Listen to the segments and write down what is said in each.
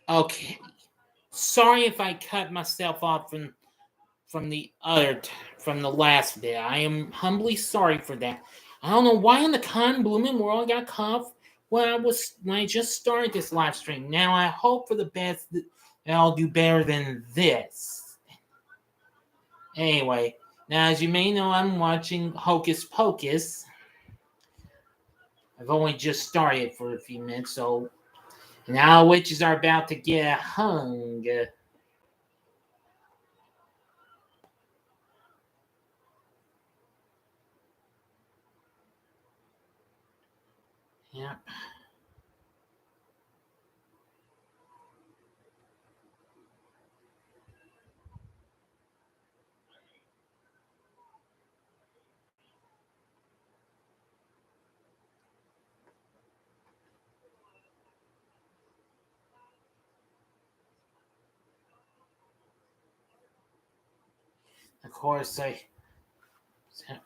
Okay. Sorry if I cut myself off from the other from the last bit. I am humbly sorry for that. I don't know why in the con blooming world I got cut off when I just started this live stream. Now I hope for the best that I'll do better than this. Anyway, now as you may know, I'm watching Hocus Pocus. I've only just started for a few minutes, so now witches are about to get hung. Yep. Of course,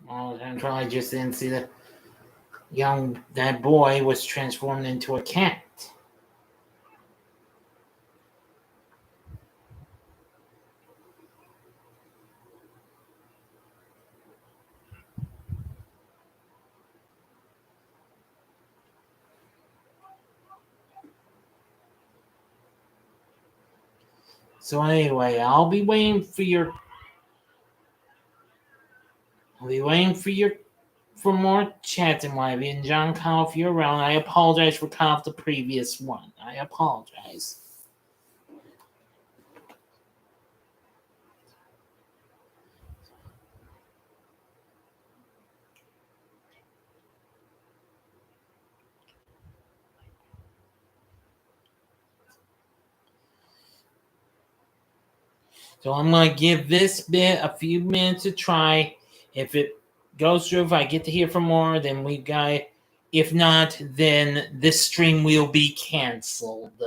I'm probably just didn't see that boy was transformed into a cat. So anyway, I'll be waiting for more chatting live. And John Kyle, if you're around, I apologize for cutting off the previous one. I apologize. So I'm gonna give this bit a few minutes to try. If it goes through, if I get to hear from more, then we got. If not, then this stream will be canceled.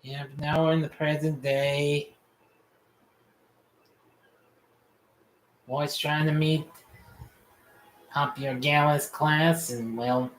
Yeah, now we're in the present day. Boys trying to meet up your Gallus class, and well,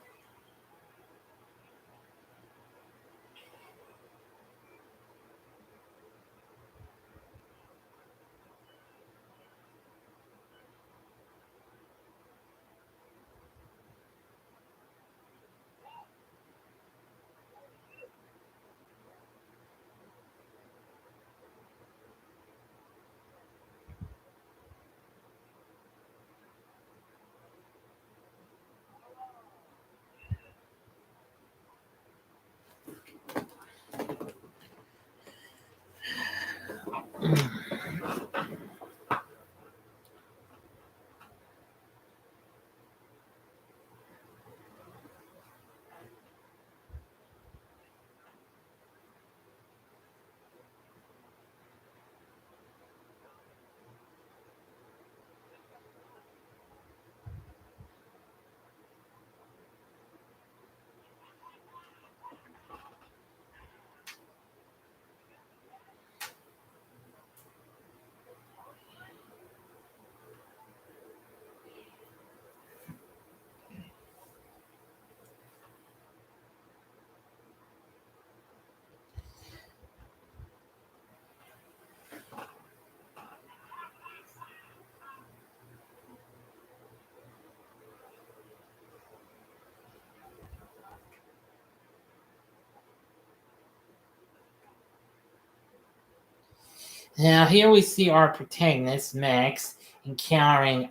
Now here we see our protagonist Max encountering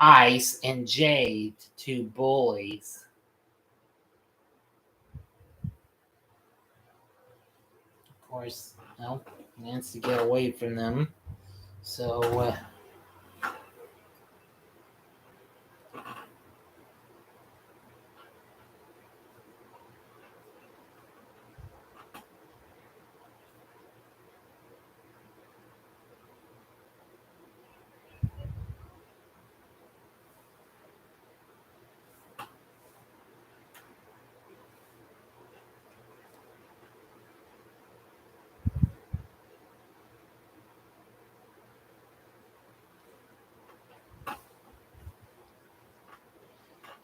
Ice and Jade, two bullies. Of course, no, he wants to get away from them. So,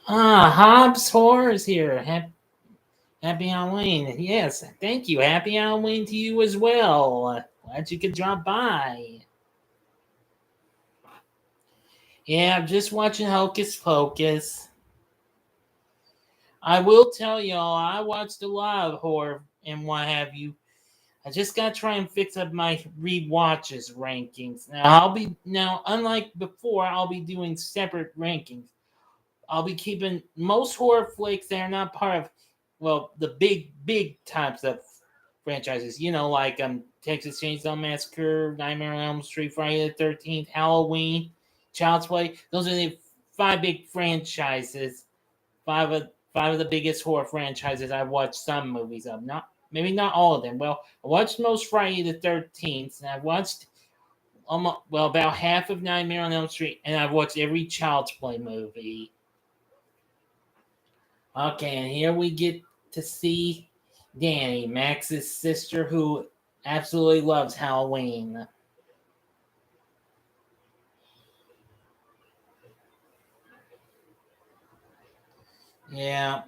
Hobbs Horror is here. Happy Halloween. Yes, thank you. Happy Halloween to you as well. Glad you could drop by. Yeah, I'm just watching Hocus Pocus. I will tell y'all, I watched a lot of horror and what have you. I just gotta try and fix up my rewatches rankings. Now unlike before, I'll be doing separate rankings. I'll be keeping most horror flicks that are not part of, well, the big types of franchises. Like Texas Chainsaw Massacre, Nightmare on Elm Street, Friday the 13th, Halloween, Child's Play. Those are the five big franchises. Five of the biggest horror franchises I've watched some movies of. Maybe not all of them. Well, I watched most Friday the 13th, and I've watched about half of Nightmare on Elm Street, and I've watched every Child's Play movie. Okay, and here we get to see Danny, Max's sister, who absolutely loves Halloween. Yeah.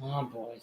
Oh boy.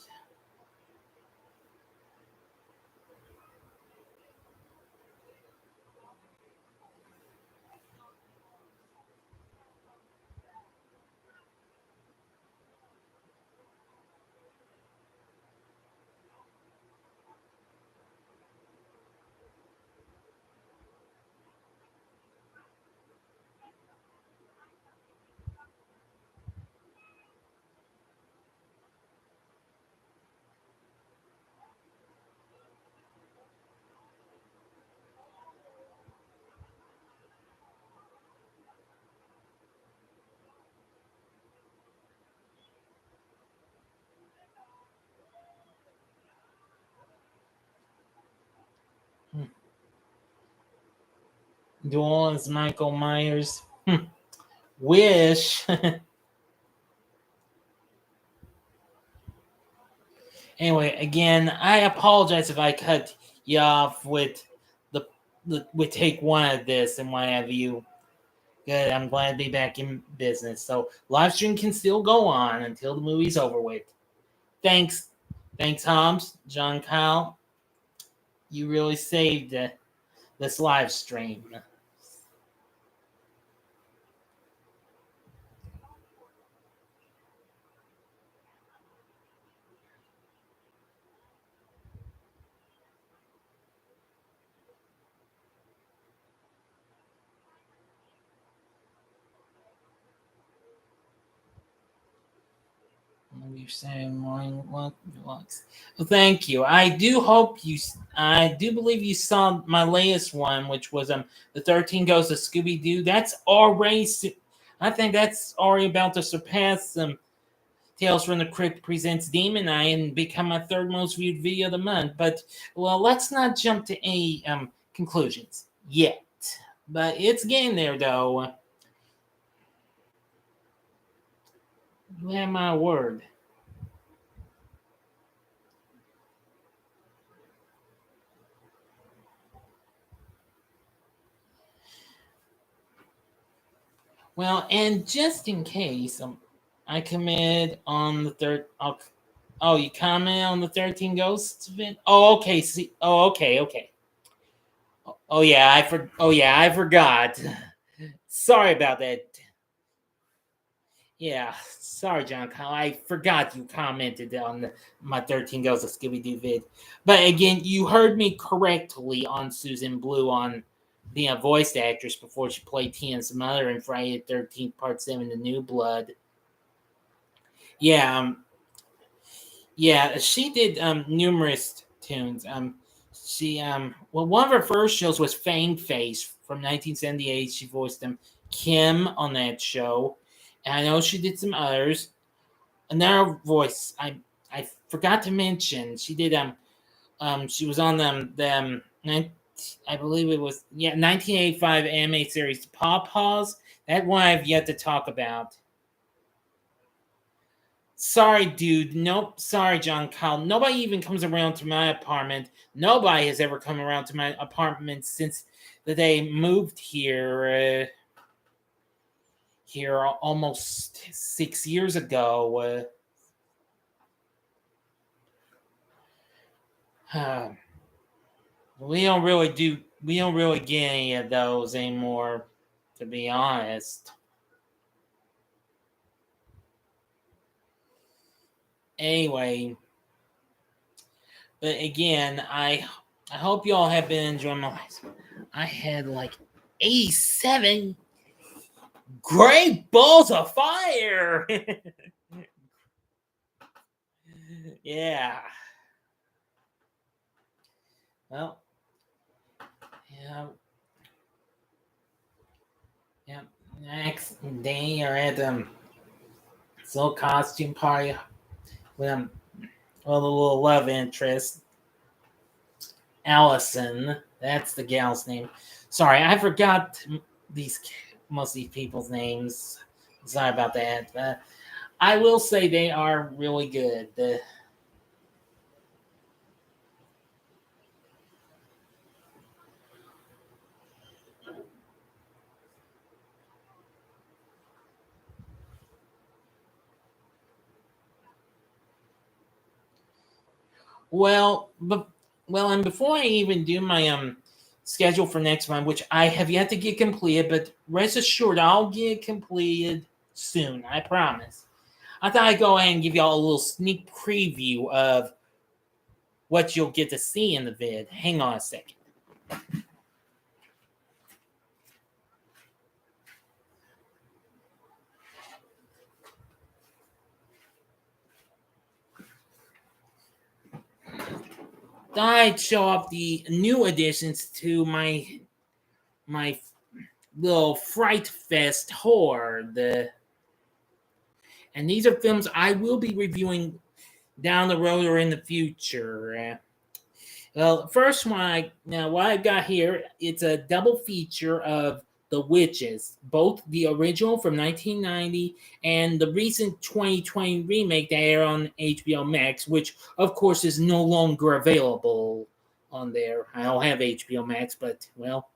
Duel as Michael Myers. Wish. Anyway, again, I apologize if I cut you off with with take one of this and what have you. Good, I'm glad to be back in business. So live stream can still go on until the movie's over with. Thanks, Hobbs, John Kyle, You really saved this live stream. You're saying morning walk. Well, thank you. I do hope you. I do believe you saw my latest one, which was the 13 Ghosts of Scooby Doo. That's already. I think that's already about to surpass Tales from the Crypt presents Demon Eye and become my third most viewed video of the month. But well, let's not jump to any conclusions yet. But it's getting there, though. You have my word. Well, and just in case, I committed on the third. Oh, you commented on the 13 Ghosts event? Oh, okay. See, oh, okay, okay. Oh yeah, I forgot. Sorry about that. Yeah, sorry, John Kyle. I forgot you commented on my 13 Ghosts of Scooby Doo vid. But again, you heard me correctly on Susan Blue on being a voice actress before she played Tia's mother in Friday the 13th, Part 7, The New Blood. Yeah, yeah, she did numerous tunes. Well, one of her first shows was Fang Face from 1978. She voiced Kim on that show. And I know she did some others. Another voice I forgot to mention. She did she was on I believe it was 1985 anime series Pawpaws. That one I've yet to talk about. Sorry, dude. Nope. Sorry, John Kyle. Nobody even comes around to my apartment. Nobody has ever come around to my apartment since the day moved here. Here almost 6 years ago. We don't really get any of those anymore, to be honest. Anyway, but again, I hope y'all have been enjoying my life. I had like 87 great balls of fire. Yeah. Well, yeah. Yeah. Next day, you're at little costume party with a little love interest, Allison. That's the gal's name. Sorry, I forgot most of these people's names. Sorry about that. I will say they are really good. And before I even do my schedule for next month, which I have yet to get completed, but rest assured I'll get completed soon. I promise. I thought I'd go ahead and give y'all a little sneak preview of what you'll get to see in the vid. Hang on a second. I'd show off the new additions to my little Fright Fest horde. And these are films I will be reviewing down the road or in the future. Well, first one, what I've got here, it's a double feature of The Witches, both the original from 1990 and the recent 2020 remake that aired on HBO Max, which, of course, is no longer available on there. I don't have HBO Max, but, well,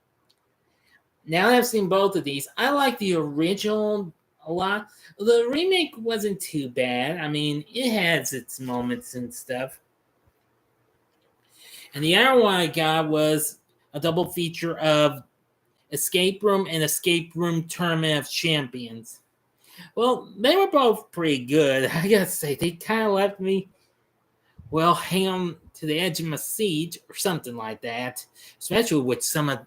now that I've seen both of these, I like the original a lot. The remake wasn't too bad. I mean, it has its moments and stuff. And the other one I got was a double feature of Escape Room and Escape Room Tournament of Champions. Well, they were both pretty good. I gotta say, they kind of left me, well, hang on to the edge of my seat or something like that. Especially with some of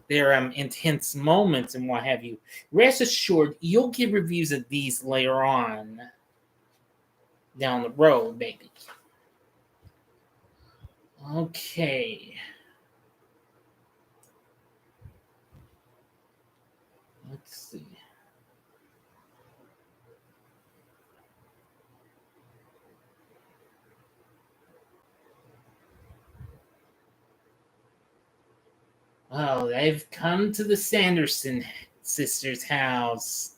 their intense moments and what have you. Rest assured, you'll get reviews of these later on down the road, baby. Okay. Let's see. Oh, they've come to the Sanderson sisters' house.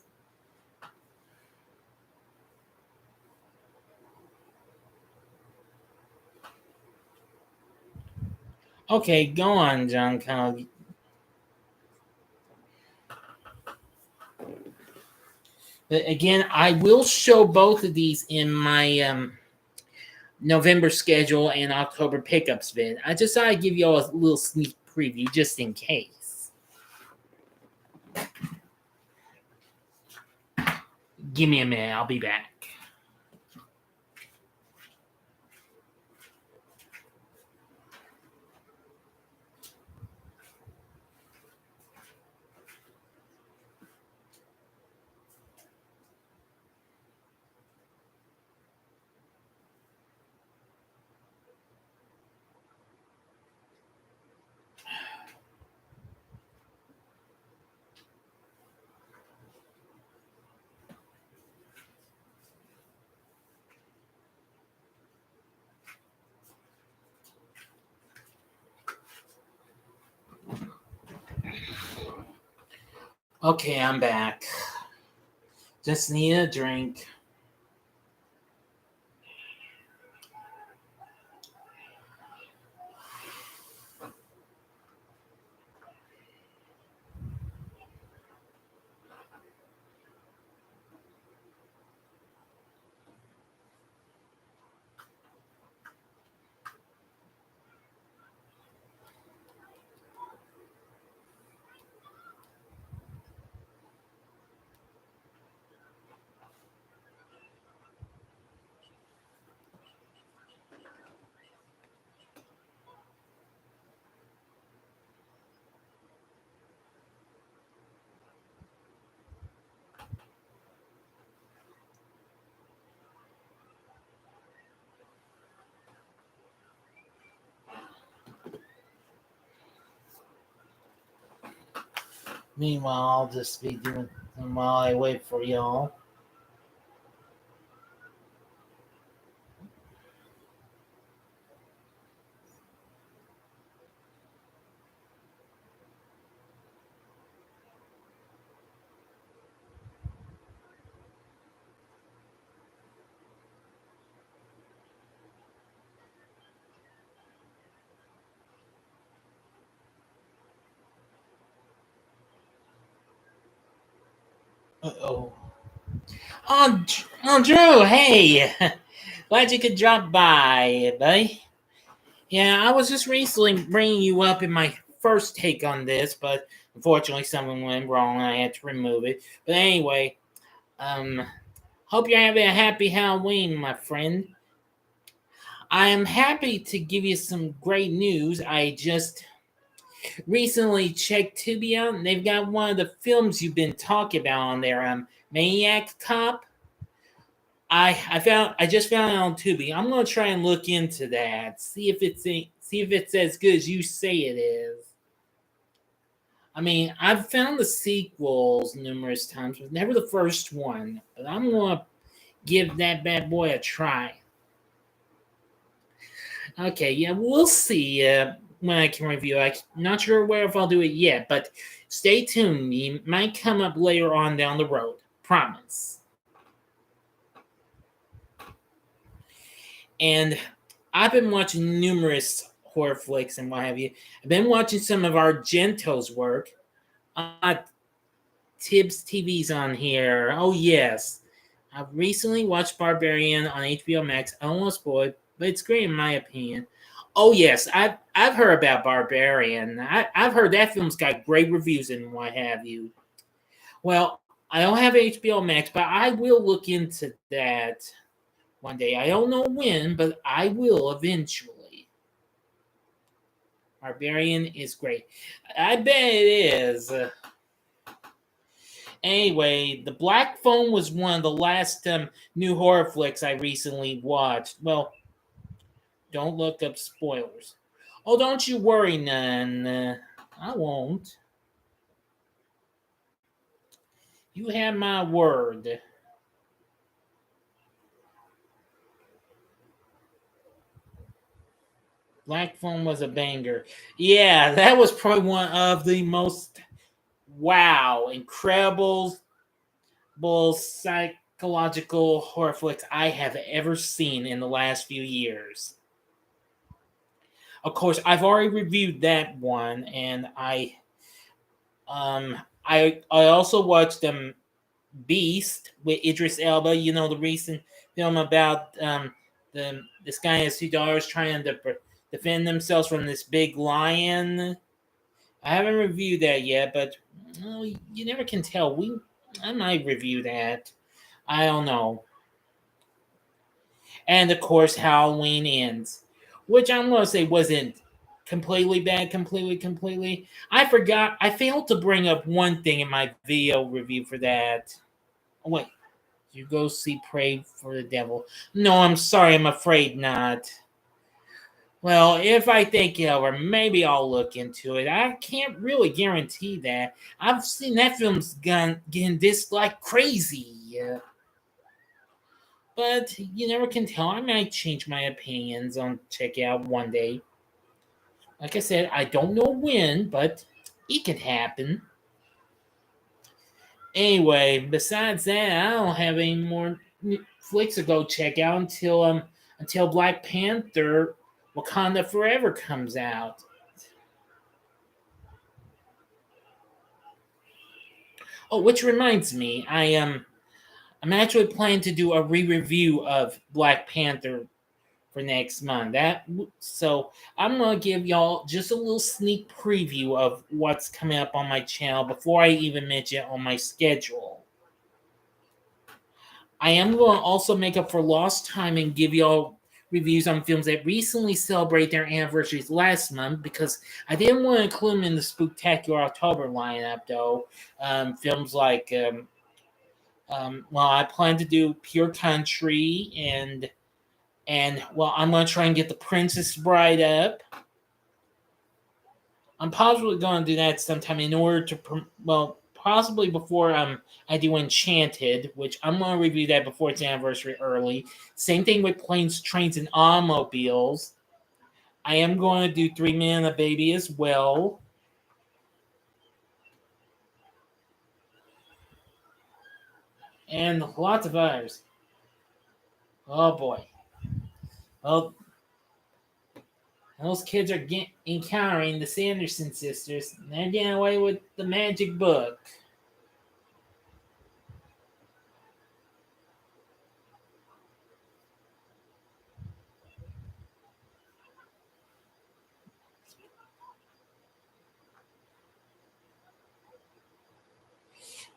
Okay, go on, John Connell. But again, I will show both of these in my November schedule and October pickups vid. I just thought I'd give you all a little sneak preview just in case. Give me a minute, I'll be back. Okay, I'm back. Just need a drink. Meanwhile, I'll just be doing them while I wait for y'all. Uh-oh. Oh, Drew, hey! Glad you could drop by, buddy. Yeah, I was just recently bringing you up in my first take on this, but unfortunately something went wrong and I had to remove it. But anyway, hope you're having a happy Halloween, my friend. I am happy to give you some great news. I just recently checked Tubi out, and they've got one of the films you've been talking about on there, Maniac Cop. I just found it on Tubi. I'm gonna try and look into that, see if it's as good as you say it is. I mean, I've found the sequels numerous times, but never the first one. But I'm gonna give that bad boy a try. Okay, yeah, we'll see when I can review. I'm not sure where if I'll do it yet, but stay tuned. It might come up later on down the road. Promise. And I've been watching numerous horror flicks and what have you. I've been watching some of Argento's work. Tibbs TV's on here. Oh, yes. I recently watched Barbarian on HBO Max. I almost spoiled, but it's great in my opinion. Oh yes, I've heard about Barbarian. I've heard that film's got great reviews and what have you. Well, I don't have HBO Max, but I will look into that one day. I don't know when, but I will eventually. Barbarian is great. I bet it is. Anyway, The Black Phone was one of the last new horror flicks I recently watched. Well, don't look up spoilers. Oh, don't you worry, none. I won't. You have my word. Black Phone was a banger. Yeah, that was probably one of the most incredible psychological horror flicks I have ever seen in the last few years. Of course, I've already reviewed that one, and um I also watched Beast with Idris Elba. You know, the recent film about this guy and his two daughters trying to defend themselves from this big lion. I haven't reviewed that yet, but well, you never can tell. I might review that. I don't know. And of course, Halloween Ends, which I'm gonna say wasn't completely bad. Completely. I forgot. I failed to bring up one thing in my video review for that. Oh, wait, you go see Pray for the Devil? No, I'm sorry. I'm afraid not. Well, if I think it over, maybe I'll look into it. I can't really guarantee that. I've seen that film's getting dissed like crazy. But you never can tell. I might change my opinions on check it out one day. Like I said, I don't know when, but it could happen. Anyway, besides that, I don't have any more flicks to go check out until Black Panther Wakanda Forever comes out. Oh, which reminds me, I'm actually planning to do a re-review of Black Panther for next month. So I'm gonna give y'all just a little sneak preview of what's coming up on my channel before I even mention it on my schedule. I am going to also make up for lost time and give y'all reviews on films that recently celebrate their anniversaries last month because I didn't want to include them in the Spooktacular October lineup, though. Films like, well, I plan to do Pure Country and well, I'm going to try and get The Princess Bride up. I'm possibly going to do that sometime in order to, well, possibly before I do Enchanted, which I'm going to review that before its anniversary early. Same thing with Planes, Trains, and Automobiles. I am going to do 3 Men and a Baby as well. And lots of others. Oh boy. Well, those kids are encountering the Sanderson sisters. And they're getting away with the magic book.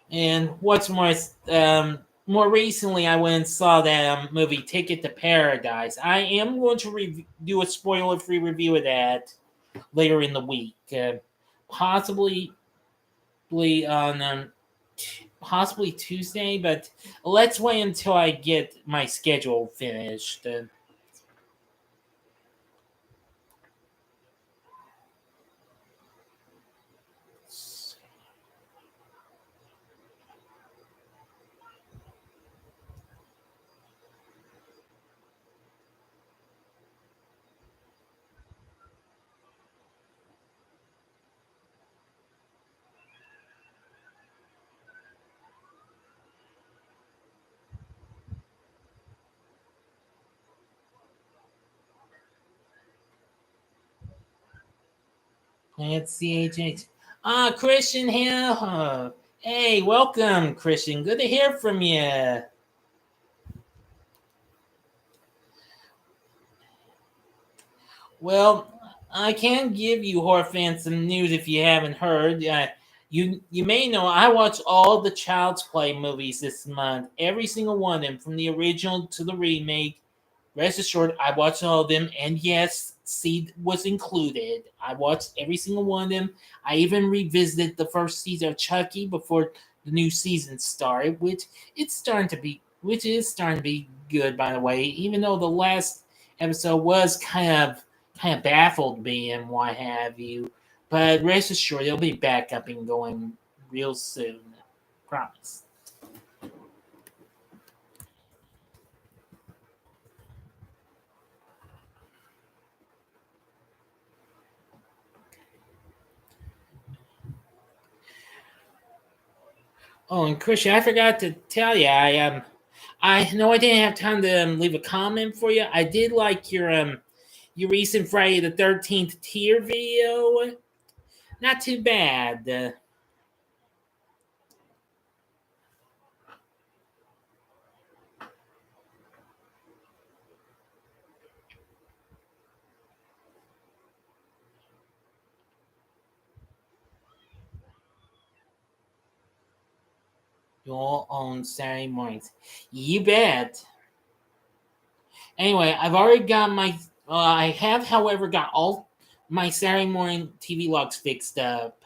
And what's more recently, I went and saw that movie Ticket to Paradise. I am going to do a spoiler-free review of that later in the week, possibly on possibly Tuesday. But let's wait until I get my schedule finished. Let's CHH. Christian here. Hey, welcome, Christian. Good to hear from you. Well, I can give you horror fans some news if you haven't heard. You may know I watched all the Child's Play movies this month, every single one of them, from the original to the remake. Rest assured, I watched all of them, and yes, Seed was included. I watched every single one of them. I even revisited the first season of Chucky before the new season started, which is starting to be good, by the way. Even though the last episode was kind of baffled me and what have you, but rest assured, it'll be back up and going real soon. Promise. Oh, and Christian, I forgot to tell you, I know I didn't have time to leave a comment for you. I did like your recent Friday the 13th tier video. Not too bad. Your own Saturday mornings. You bet. Anyway, I've already got my. I have, however, got all my Saturday morning TV logs fixed up.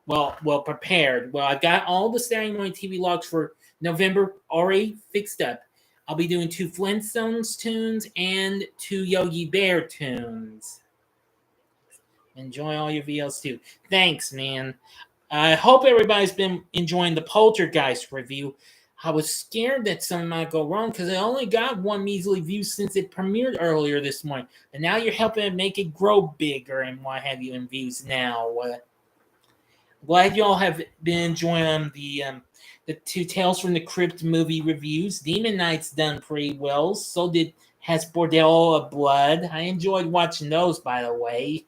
Well, prepared. Well, I've got all the Saturday morning TV logs for November already fixed up. I'll be doing two Flintstones tunes and two Yogi Bear tunes. Enjoy all your VLs too. Thanks, man. I hope everybody's been enjoying the Poltergeist review. I was scared that something might go wrong because I only got one measly view since it premiered earlier this morning. And now you're helping it make it grow bigger and what have you in views now. Glad y'all have been enjoying the two Tales from the Crypt movie reviews. Demon Knight's done pretty well. So did Has Bordello of Blood. I enjoyed watching those, by the way.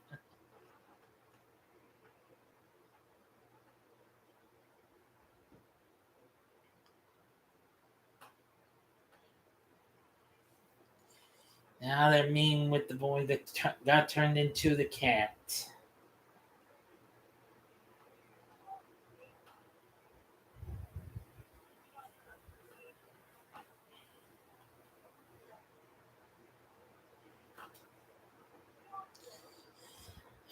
Now they're meeting with the boy that got turned into the cat.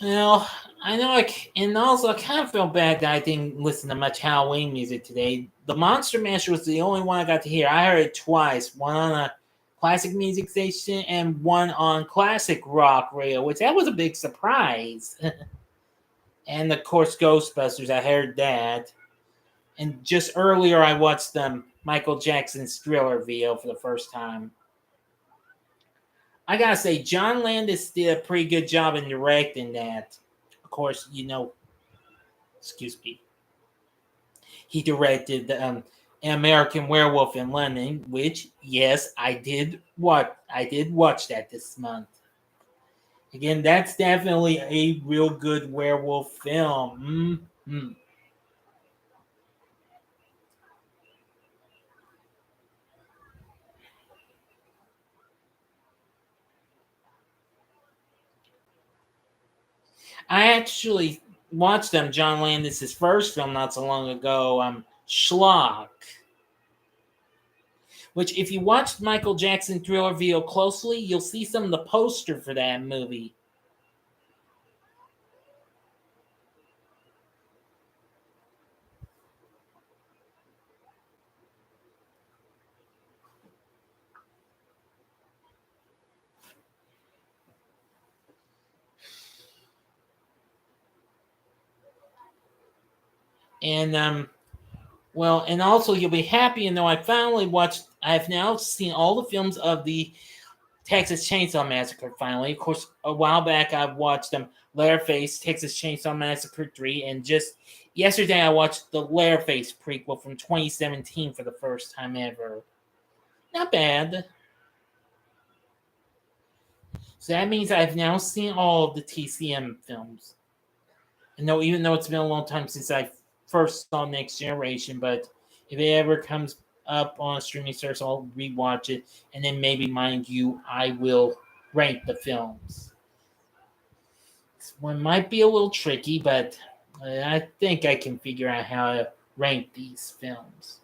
Well, I know and also I kind of feel bad that I didn't listen to much Halloween music today. The Monster Mash was the only one I got to hear. I heard it twice, one on a classic music station and one on classic rock radio, which that was a big surprise. And of course, Ghostbusters, I heard that. And just earlier, I watched Michael Jackson's Thriller video for the first time. I gotta say, John Landis did a pretty good job in directing that. Of course, excuse me, he directed An American Werewolf in London, which yes, I did watch. I did watch that this month. Again, that's definitely a real good werewolf film. Mm-hmm. I actually watched John Landis' first film not so long ago, Schlock. Which, if you watched Michael Jackson Thriller video closely, you'll see some of the poster for that movie. And and also you'll be happy to know I finally watched. I have now seen all the films of the Texas Chainsaw Massacre. Finally, of course, a while back I watched Leatherface, Texas Chainsaw Massacre 3, and just yesterday I watched the Leatherface prequel from 2017 for the first time ever. Not bad. So that means I've now seen all of the TCM films. And no, even though it's been a long time since I first saw Next Generation, but if it ever comes up on a streaming service, I'll rewatch it, and then maybe, mind you, I will rank the films. This one might be a little tricky, but I think I can figure out how to rank these films.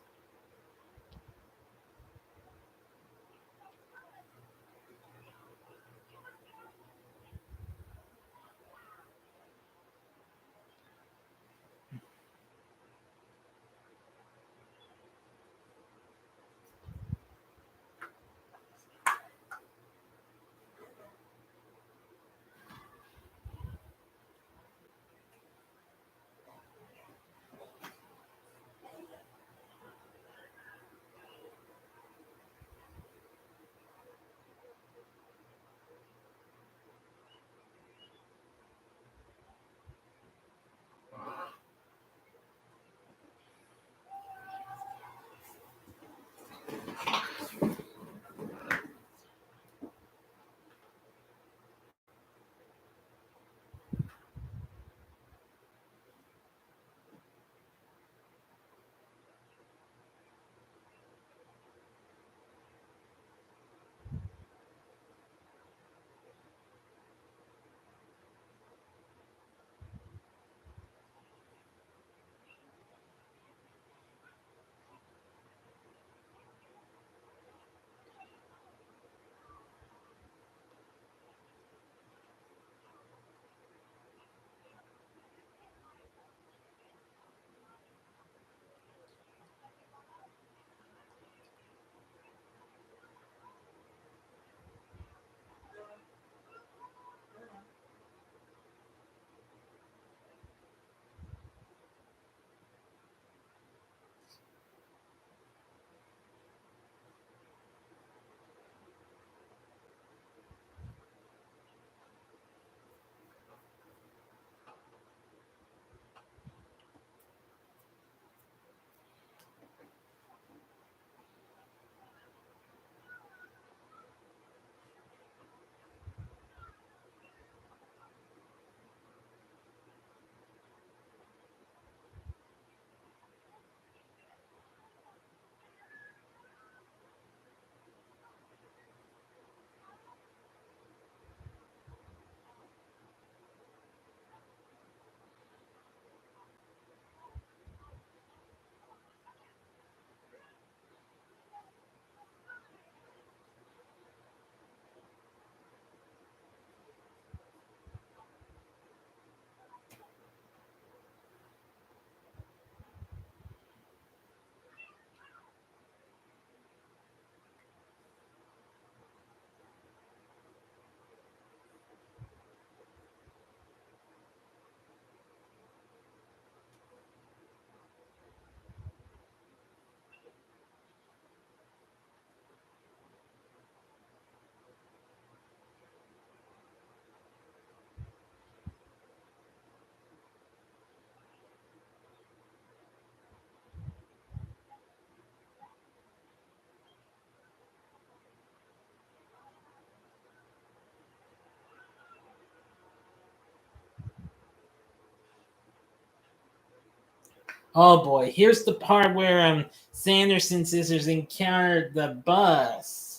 Oh boy, here's the part where Sanderson sisters encountered the bus.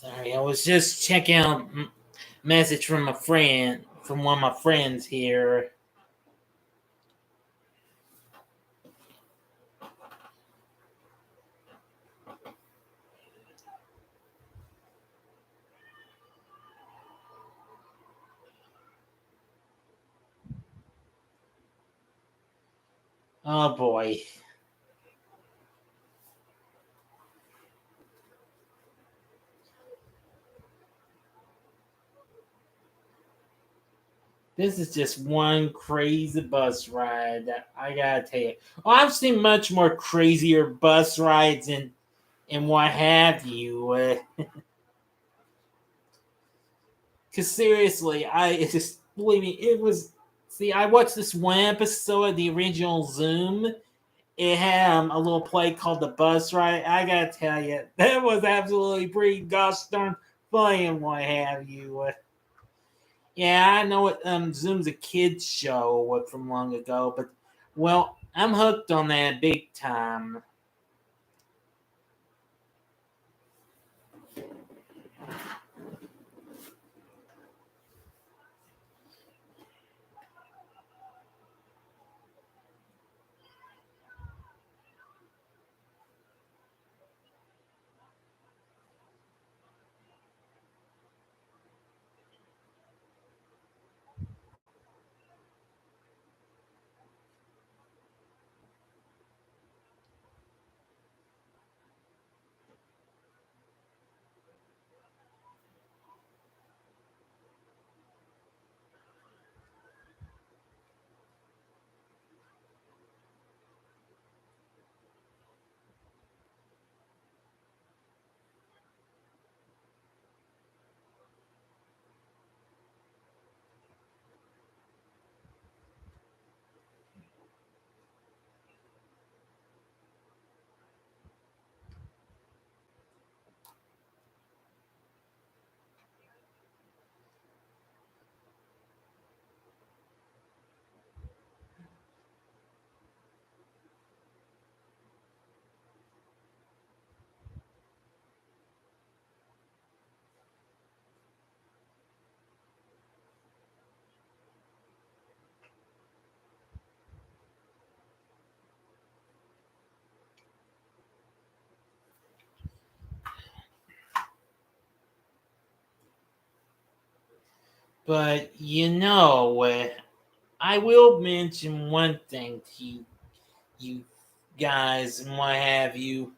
Sorry, I was just checking out message from a friend, from one of my friends here. Oh boy. This is just one crazy bus ride that I gotta tell you. Well, I've seen much more crazier bus rides and what have you. Because seriously, I just believe me, it was. See, I watched this one episode of the original Zoom. It had a little play called the bus ride. I gotta tell you, that was absolutely pretty gosh darn funny and what have you. Yeah, I know it. Zoom's a kids show from long ago, but well, I'm hooked on that big time. But I will mention one thing to you guys and what have you.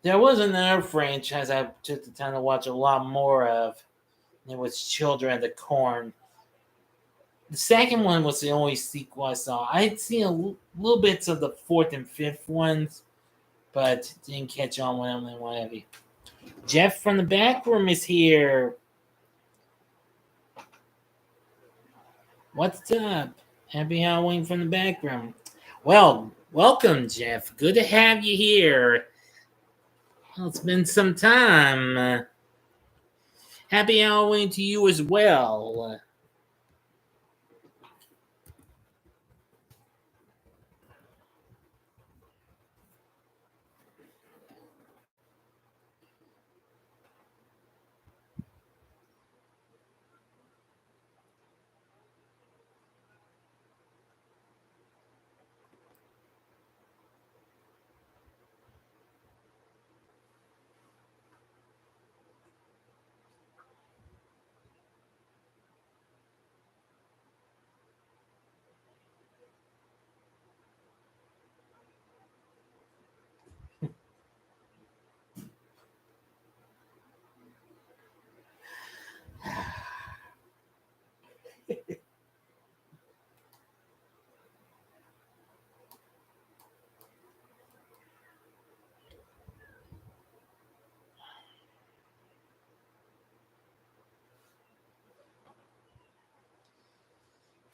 There was another franchise I took the time to watch a lot more of. It was Children of the Corn. The second one was the only sequel I saw. I had seen little bits of the fourth and fifth ones, but didn't catch on with them and what have you. Jeff from the back room is here. What's up? Happy Halloween from the back room. Well, welcome, Jeff. Good to have you here. Well, it's been some time. Happy Halloween to you as well.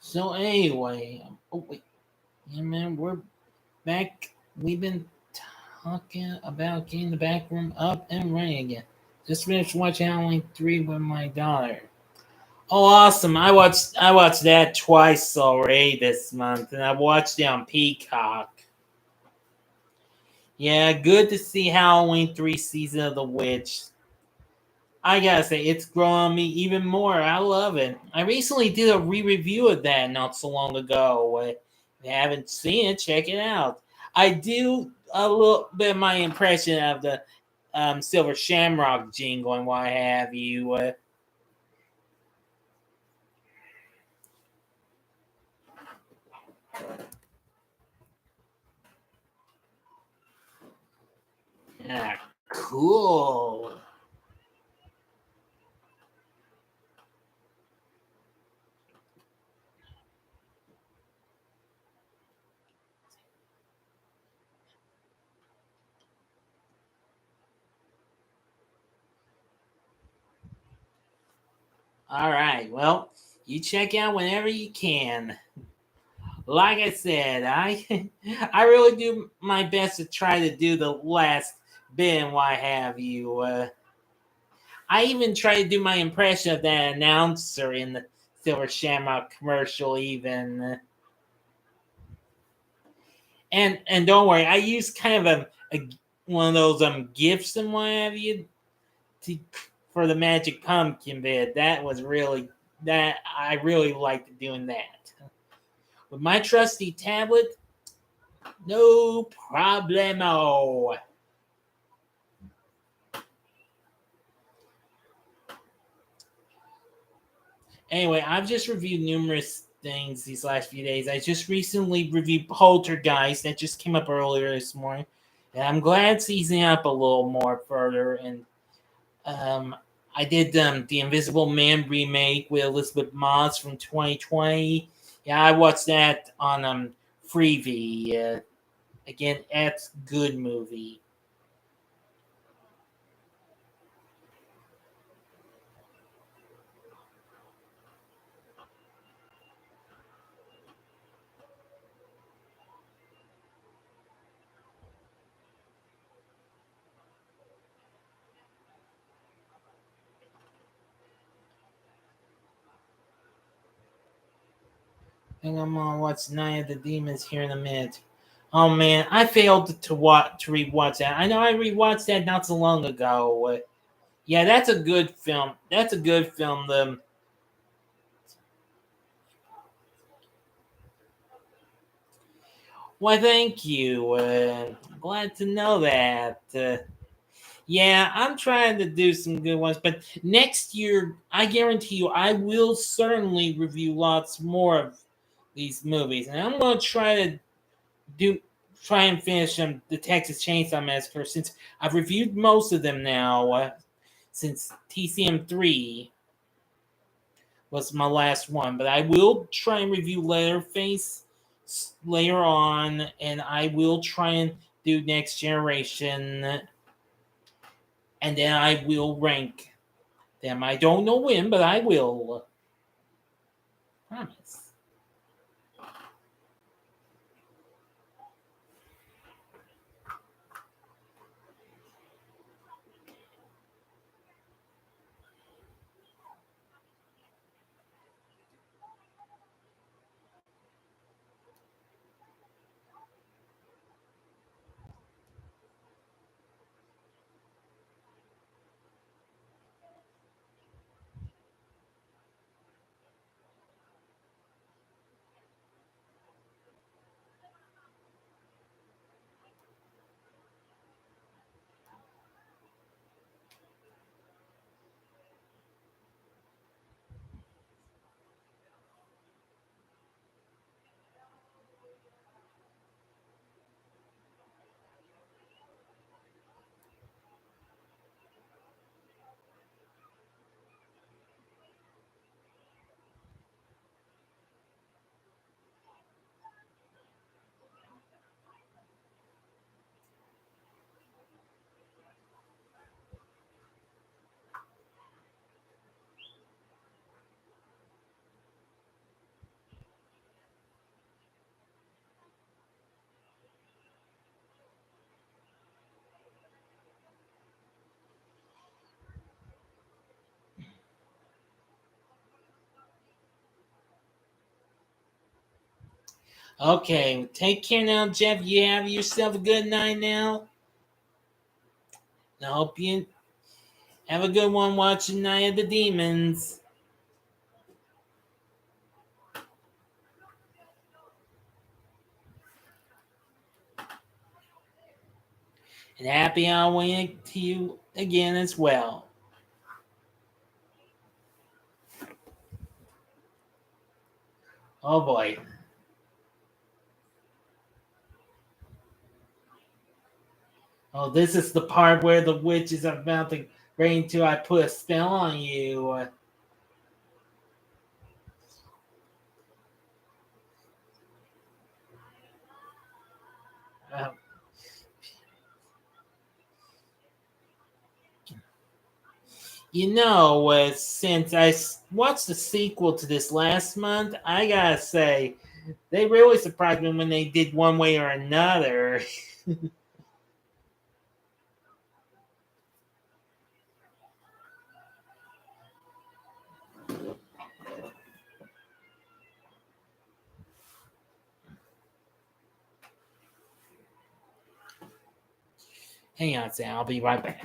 So anyway, oh wait, yeah, man, we're back. We've been talking about getting the back room up and running again. Just finished watching Halloween 3 with my daughter. Oh, awesome! I watched that twice already this month, and I watched it on Peacock. Yeah, good to see Halloween 3 Season of the Witch. I gotta say, it's grown on me even more. I love it. I recently did a re-review of that not so long ago. If you haven't seen it, check it out. I do a little bit of my impression of the Silver Shamrock jingle and what have you. Cool. All right. Well, you check out whenever you can. Like I said, I really do my best to try to do the last bit and what have you. I even try to do my impression of that announcer in the Silver Shamrock commercial, even. And don't worry, I use kind of a one of those gifts and what have you to, for the Magic Pumpkin bit. That was really that I really liked doing that. With my trusty tablet, no problemo. Anyway, I've just reviewed numerous things these last few days. I just recently reviewed Poltergeist that just came up earlier this morning, and I'm glad it's easing up a little more further. And um, I did the Invisible Man remake with Elizabeth Moss from 2020. Yeah, I watched that on Freevee. Again, that's good movie. I think I'm gonna watch Night of the Demons here in a minute. Oh man, I failed to rewatch that. I know I rewatched that not so long ago. Yeah, that's a good film. That's a good film. Why, thank you. Glad to know that. Yeah, I'm trying to do some good ones, but next year, I guarantee you, I will certainly review lots more of these movies, and I'm going to do try and finish the Texas Chainsaw Massacre since I've reviewed most of them now. Since TCM3 was my last one, but I will try and review Leatherface later on, and I will try and do Next Generation, and then I will rank them. I don't know when, but I will. Promise. Okay, take care now, Jeff. You have yourself a good night now. I hope you Have a good one watching Night of the Demons. And happy Halloween to you again as well. Oh boy. Oh, this is the part where the witch is about to bring to I put a spell on you. Uh, since watched the sequel to this last month, I gotta say, they really surprised me when they did one way or another. Hang on a second, I'll be right back.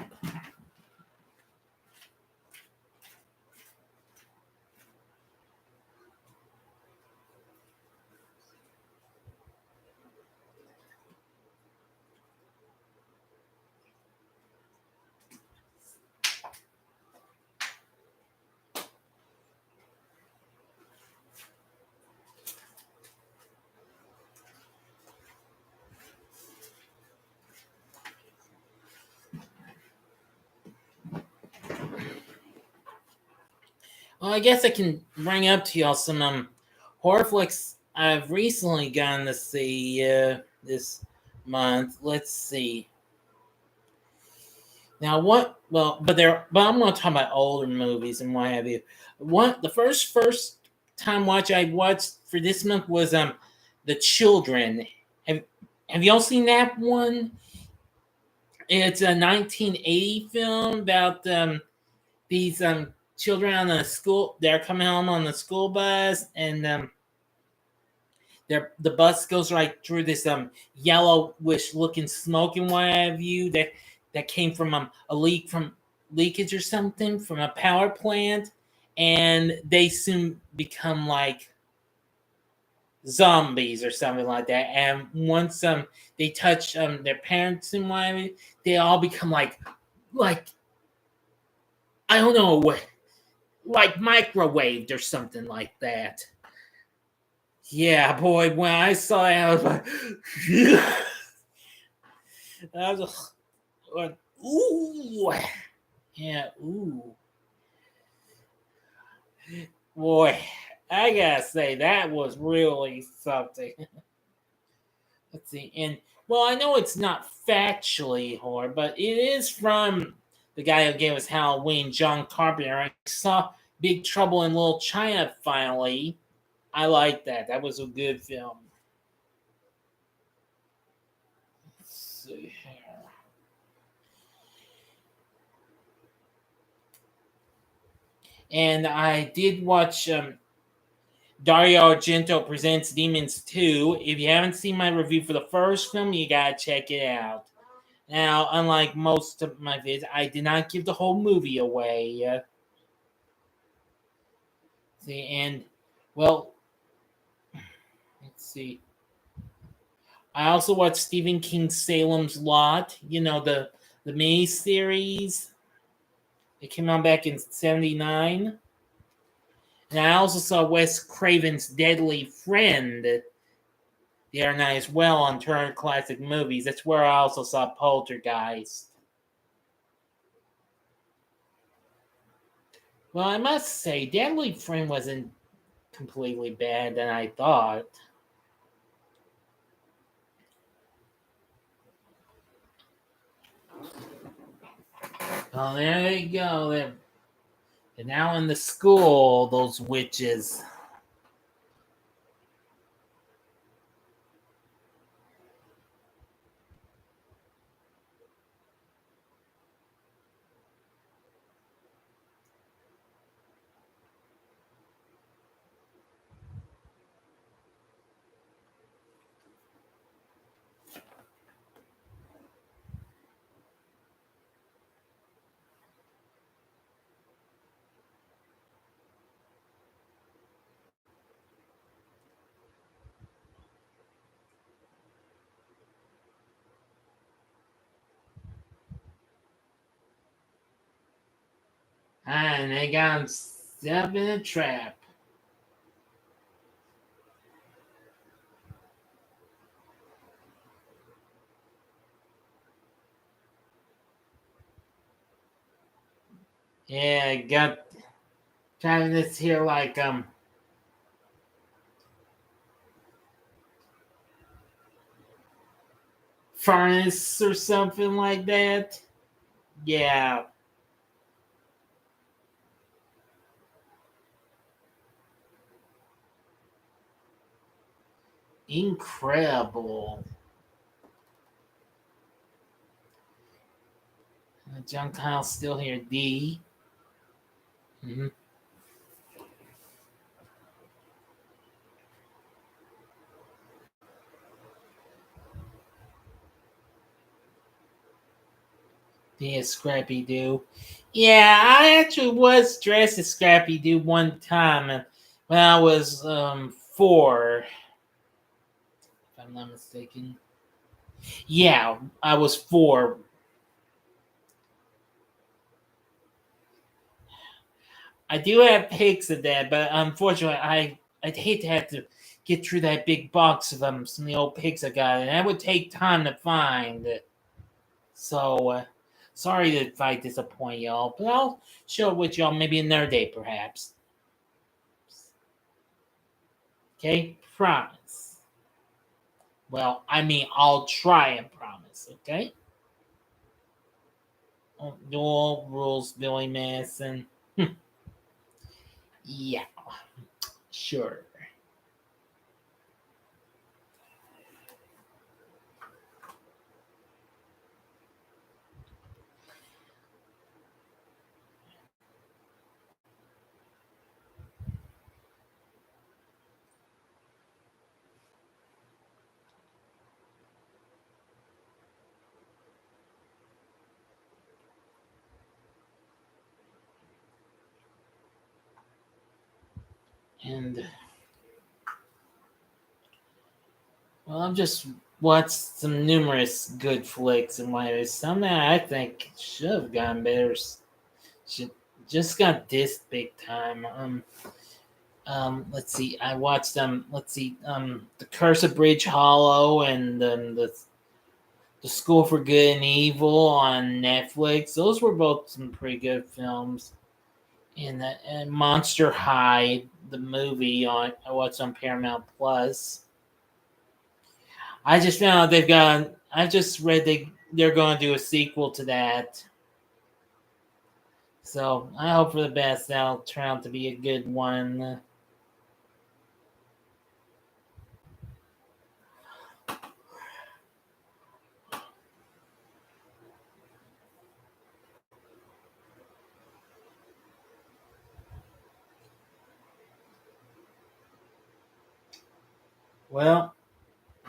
Well, I guess I can bring up to y'all some horror flicks I've recently gotten to see this month. Let's see. Now, what? Well, but I'm going to talk about older movies and what have you. The first time watch I watched for this month was The Children. Have Have y'all seen that one? It's a 1980 film about these children on the school. They're coming home on the school bus, and the bus goes right through this yellowish looking smoke and what have you that came from a leakage or something from a power plant, and they soon become like zombies or something like that. And once they touch their parents and what have you, they all become like I don't know what, like microwaved or something like that. Yeah, boy, when I saw it, I was like, I was like, ooh, yeah, ooh, boy, I gotta say that was really something. Let's see, and well, I know it's not factually horror, but it is from the guy who gave us Halloween, John Carpenter. I saw Big Trouble in Little China finally. I like that. That was a good film. Let's see here. And I did watch Dario Argento Presents Demons 2. If you haven't seen my review for the first film, you gotta check it out. Now, unlike most of my vids, I did not give the whole movie away. See, and well, let's see. I also watched Stephen King's Salem's Lot. The mini series. It came out back in '79. And I also saw Wes Craven's Deadly Friend the other night as well on Turner Classic Movies. That's where I also saw Poltergeist. Well, I must say, Deadly Friend wasn't completely bad than I thought. Oh, there they go. They're now in the school, those witches. And they got himself in a trap. Yeah, got trying this here like furnace or something like that. Yeah, incredible. John Kyle's still here. D. Mm-hmm. D is Scrappy Doo. Yeah, I actually was dressed as Scrappy Doo one time when I was 4, if I'm not mistaken. Yeah, I was 4. I do have pics of that, but unfortunately, I'd hate to have to get through that big box of some of the old pics I got, and that would take time to find. So, sorry if I disappoint y'all, but I'll show it with y'all maybe another day, perhaps. Okay, promise. Well, I mean, I'll try and promise. Okay. No rules, Billy Madison. Yeah, sure. And well, I've just watched some numerous good flicks in my life. Some that I think should have gotten better. Should just got dissed big time. Let's see. I watched Let's see. The Curse of Bridge Hollow and the School for Good and Evil on Netflix. Those were both some pretty good films. And Monster High, the movie on I watched on Paramount Plus. I just found out they've got. I just read they're going to do a sequel to that. So I hope for the best. That'll turn out to be a good one. Well,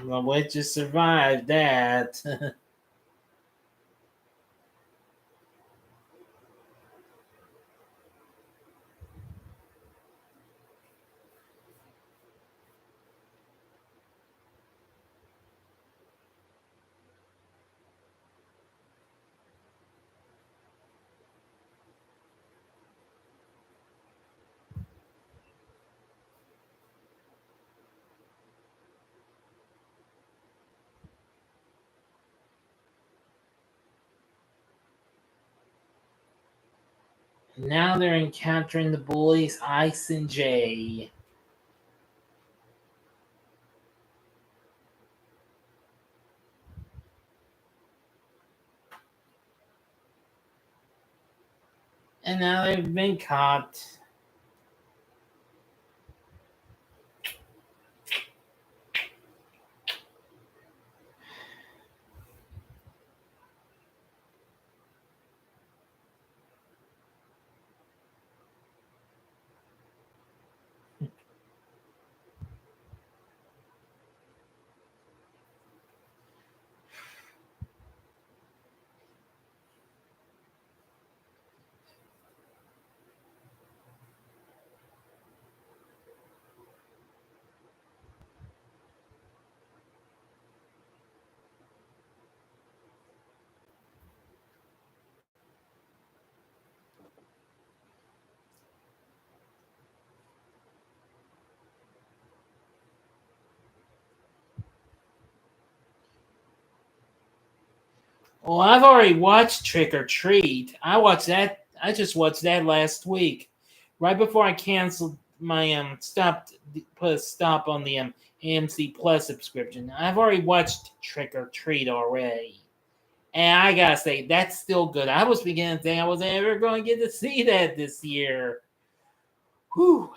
the witches survived that. Now they're encountering the bullies Ice and Jay. And now they've been caught. Well, I've already watched Trick or Treat. I watched that. I just watched that last week, right before I canceled my stopped put a stop on the AMC Plus subscription. I've already watched Trick or Treat already, and I gotta say that's still good. I was beginning to think I wasn't ever going to get to see that this year. Whew.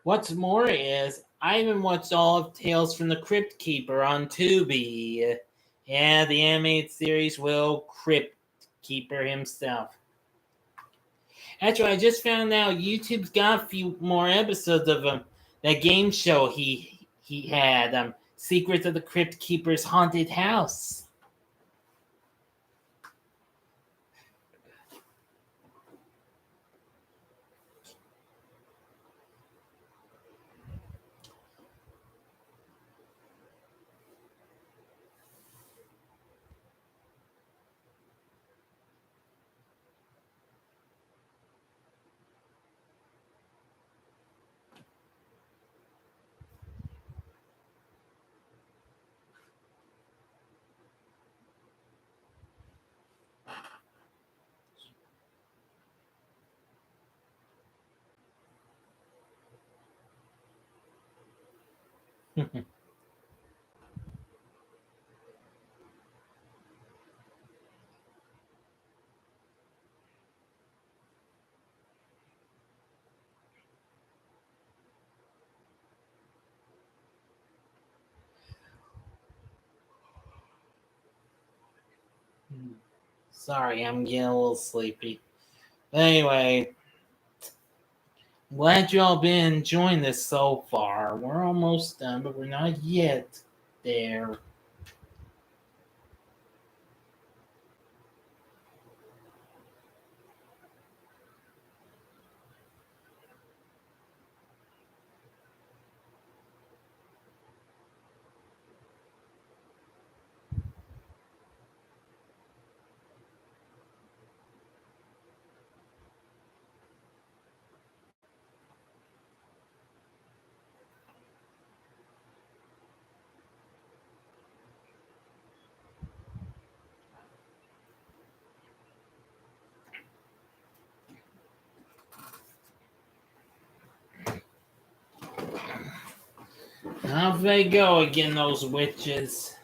What's more is I even watched all of Tales from the Crypt Keeper on Tubi. Yeah, the animated series Will Crypt Keeper himself. Actually, I just found out YouTube's got a few more episodes of that game show he had, Secrets of the Crypt Keeper's Haunted House. Sorry, I'm getting a little sleepy. But anyway, glad y'all been enjoying this so far. We're almost done, but we're not yet there. Off they go again, those witches.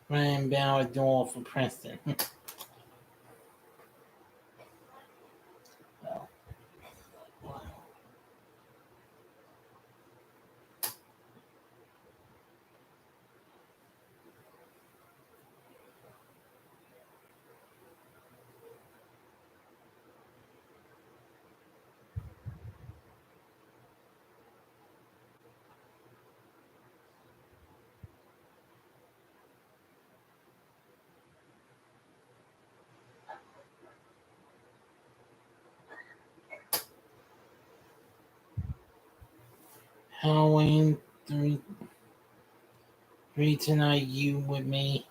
Running down a door for Princeton. Well, Halloween three tonight. You with me?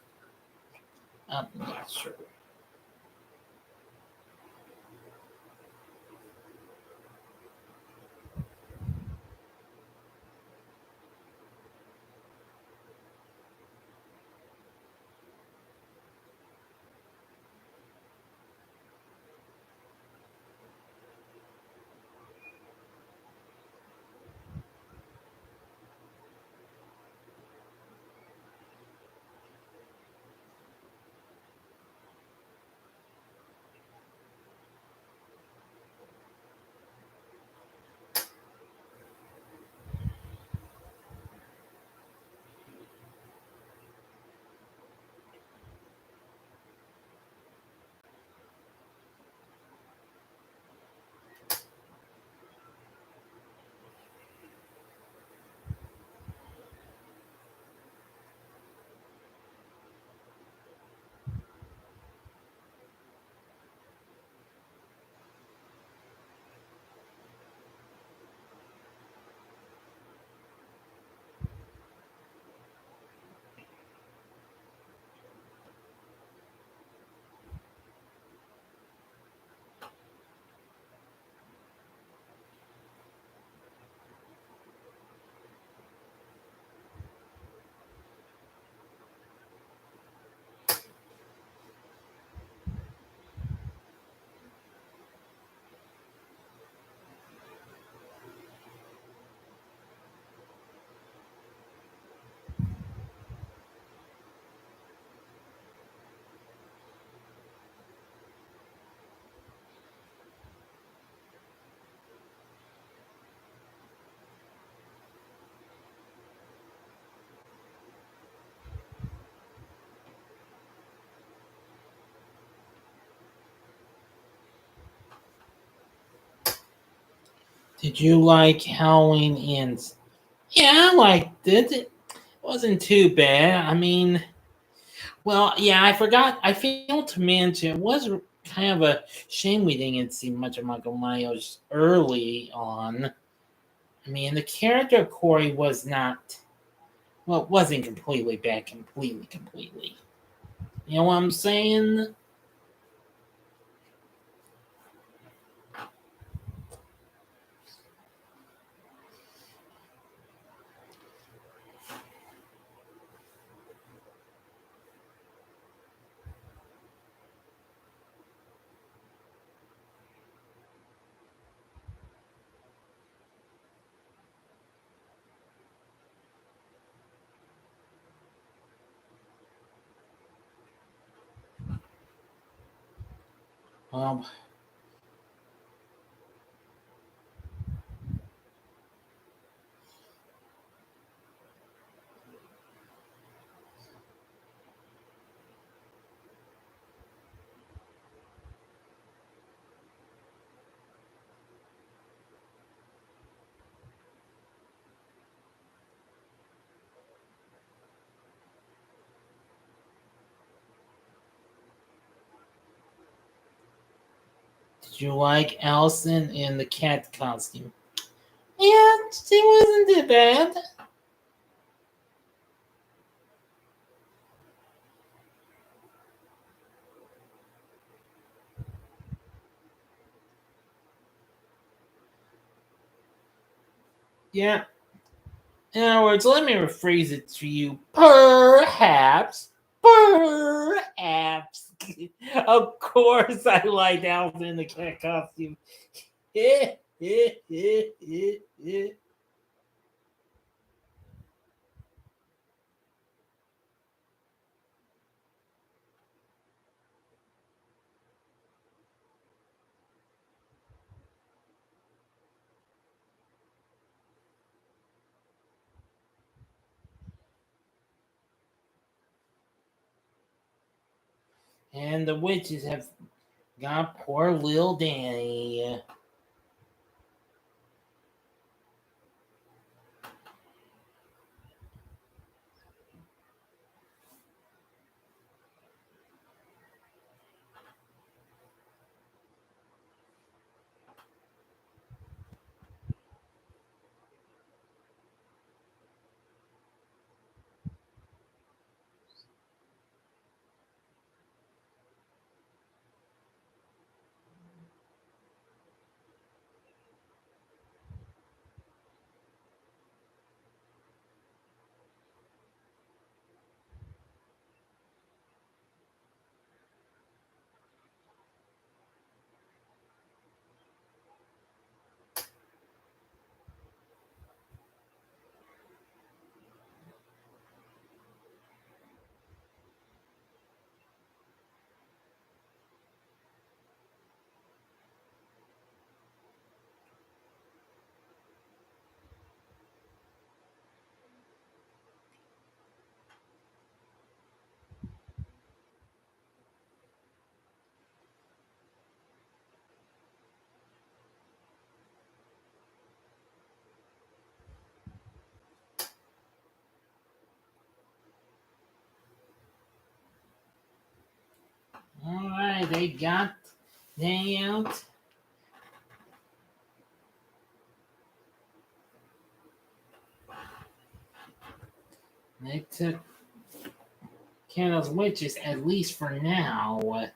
I'm not sure. Did you like Halloween Ends? Yeah, I liked it. It wasn't too bad. I mean, well, yeah, I forgot. I failed to mention it was kind of a shame we didn't see much of Michael Myers early on. I mean, the character of Corey was not, well, it wasn't completely bad, completely. You know what I'm saying? Um, did you like Allison in the cat costume? Yeah, it wasn't too bad. Yeah. In other words, let me rephrase it to you. Perhaps. Of course, I like Allison in the cat costume. And the witches have got poor little Danny. why they got they out. They took care of those witches, at least for now.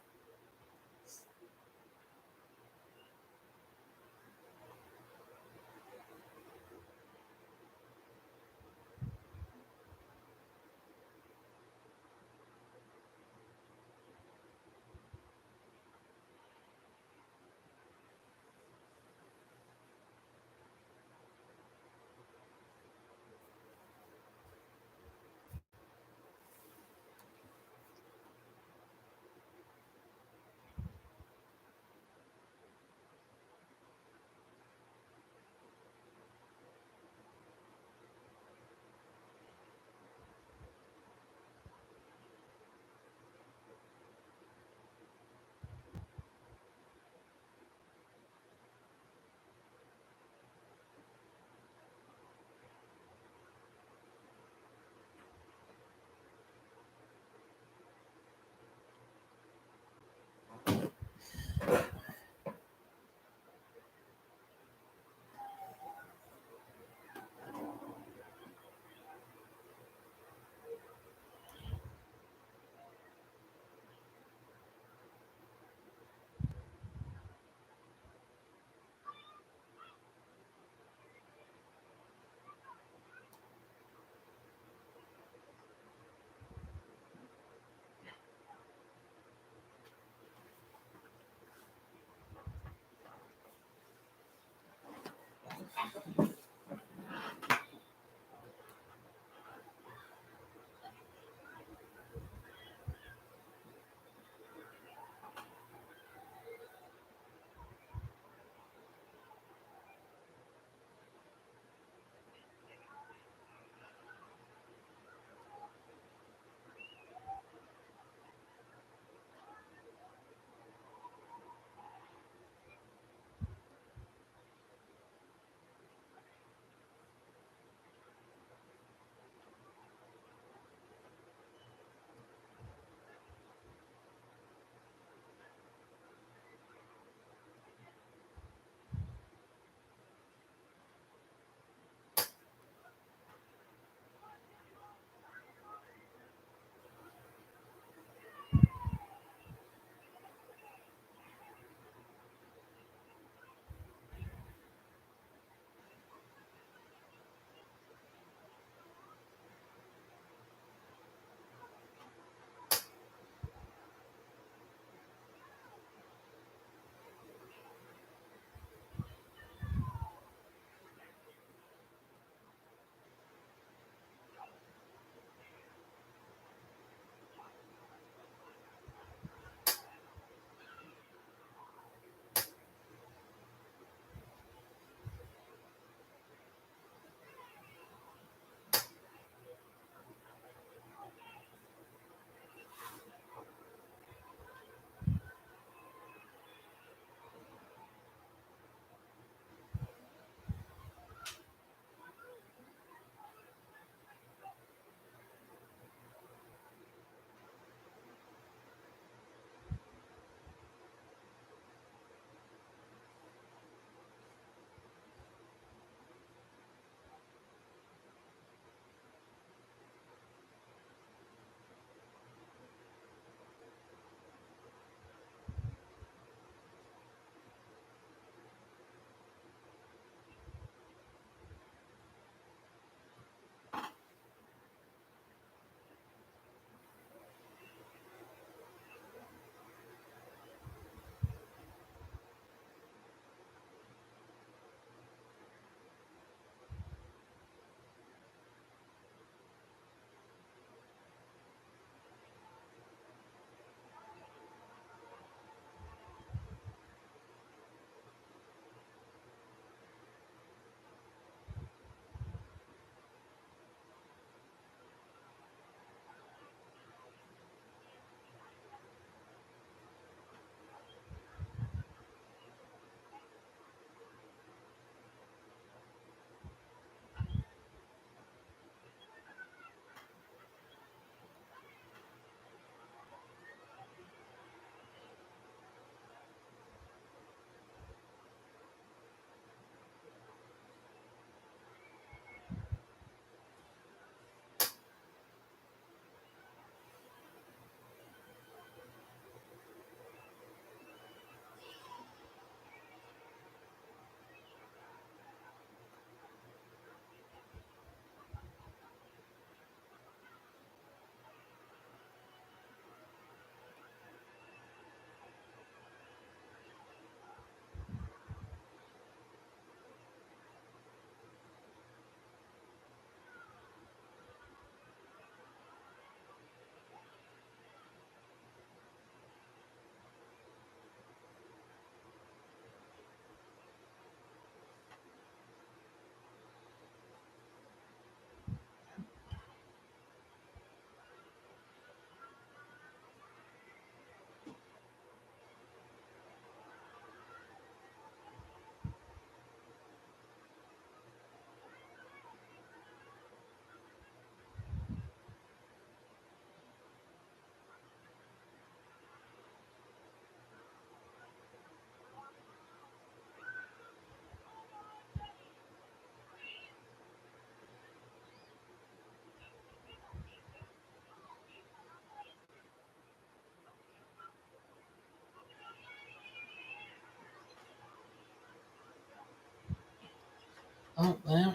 Oh, well,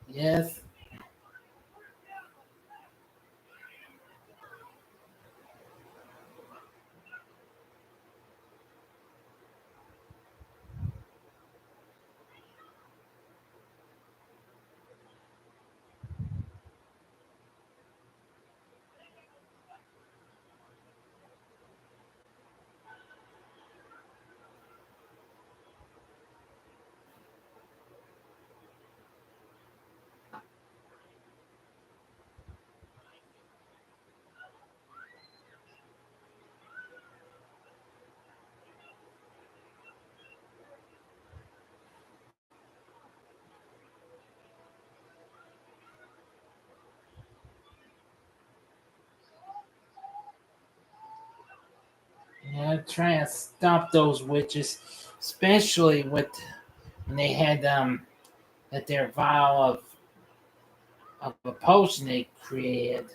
yes. Yeah, trying to stop those witches, especially with when they had that their vial of a potion they created.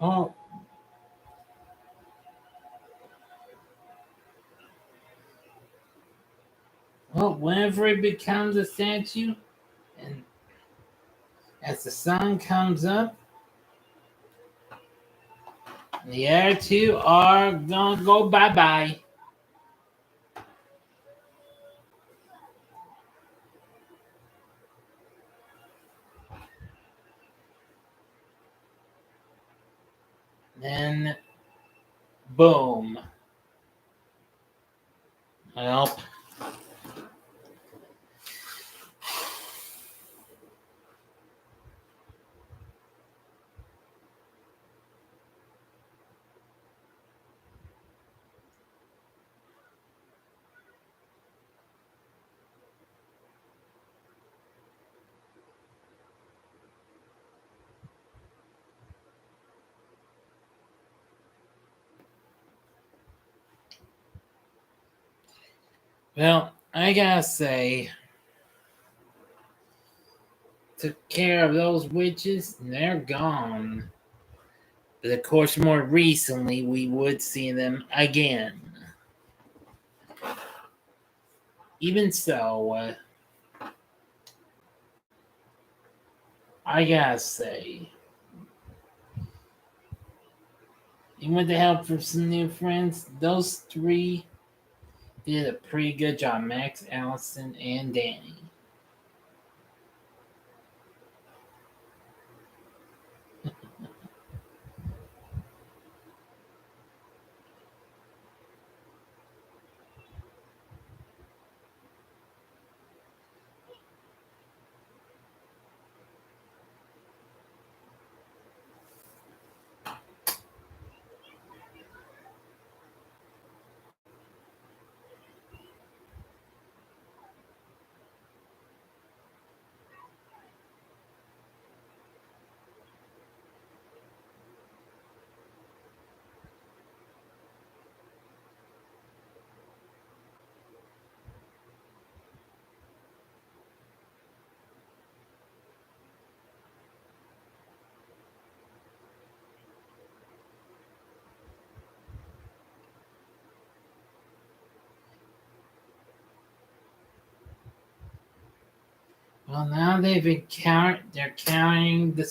Oh, well, whenever it becomes a statue, and as the sun comes up, the other two are gonna go bye bye. Then, boom. Well, well, I gotta say, took care of those witches, and they're gone. But of course, more recently, we would see them again. Even so, I gotta say, even with the help from some new friends, those three did a pretty good job. Max, Allison, and Danny. Well, now they're carrying the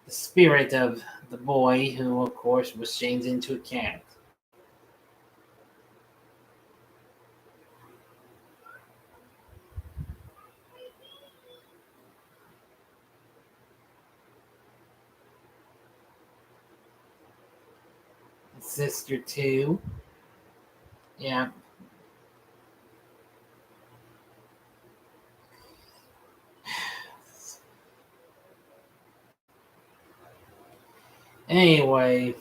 spirit of the boy who, of course, was changed into a cat. Sister too. Yeah. Anyway,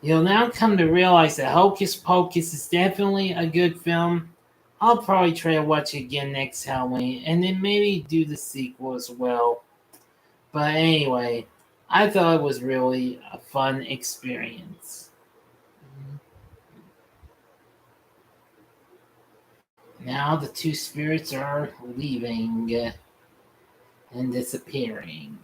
you'll now come to realize that Hocus Pocus is definitely a good film. I'll probably try to watch it again next Halloween and then maybe do the sequel as well. But anyway, I thought it was really a fun experience. Now the two spirits are leaving and disappearing.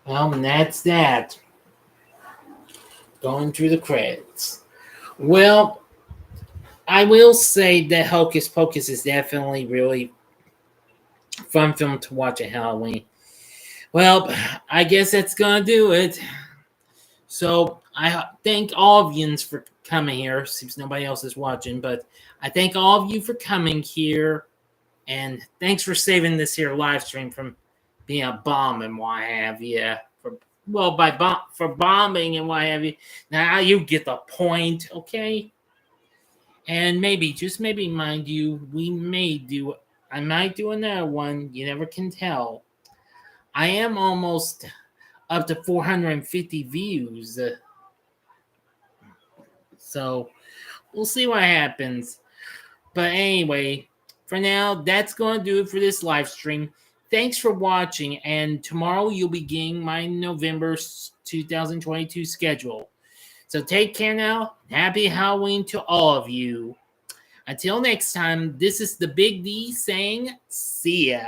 Well, and that's that. Going through the credits. Well, I will say that Hocus Pocus is definitely really fun film to watch at Halloween. Well, I guess that's gonna do it. So I thank all of you for coming here. Seems nobody else is watching, but I thank all of you for coming here, and thanks for saving this here live stream from being a bomb and what have you. For bombing and what have you. Now you get the point, okay? And maybe, just maybe, mind you, I might do another one. You never can tell. I am almost up to 450 views. So we'll see what happens. But anyway, for now, that's going to do it for this live stream. Thanks for watching. And tomorrow you'll be getting my November 2022 schedule. So take care now. Happy Halloween to all of you. Until next time, this is the Big D saying, see ya.